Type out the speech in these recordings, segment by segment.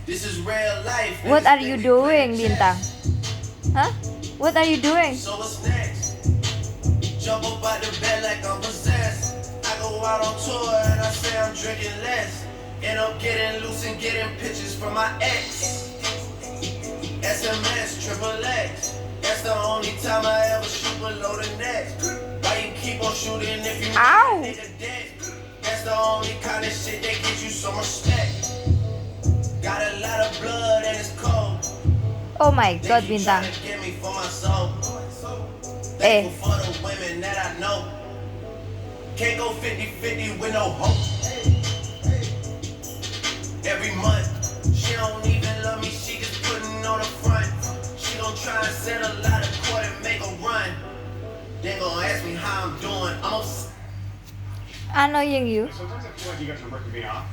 This is real life. What are you doing, Bintang? Huh? What are you doing? So what's next? Jump up out the bed like I'm possessed. I go out on tour and I say I'm drinking less. End up getting loose and getting pictures from my ex. SMS, triple X. That's the only time I ever shoot below the neck. Why you keep on shooting if you Ow. nigga dead? That's the only kind of shit that gets you some respect. Got a lot of blood and it's cold. Oh my They god, keep Bintang. trying to get me for my soul. Eh. Thankful for the women that I know. Can't go 50-50 with no hope. Every month, she don't even love me, she just putting on the front. She gon' try and set a lot of court and make a run. They gon' ask me how I'm doing. I'm Annoying you. Sometimes I feel like you guys are ripping me off.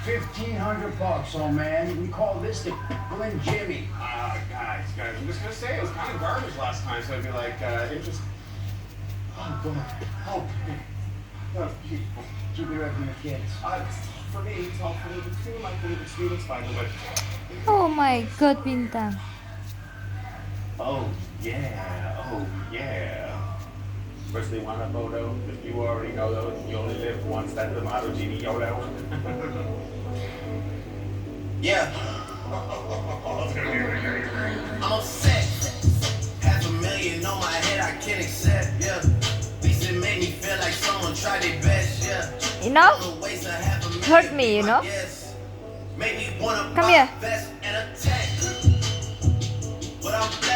$1,500, old man. We call this the Glen Jimmy. Guys, I'm just gonna say it was kind of garbage last time, so I'd be like, interest. Oh, God. Oh, Oh, keep me away from the kids. for me, it's all for me. Two of my favorite students, by the way. Oh my god, Bintang. Oh yeah. Firstly, want a photo? If you already know those, you only live once. That's the motto, Genie Yodo. yeah. I'm upset. $500,000 on my head, I can't accept, yeah. At least it made me feel like someone tried their best, yeah. You know? Don't waste a $500,000, Hurt me, you know? yes. Make me wanna Come buy here. a vest and attack. But I'm blessed.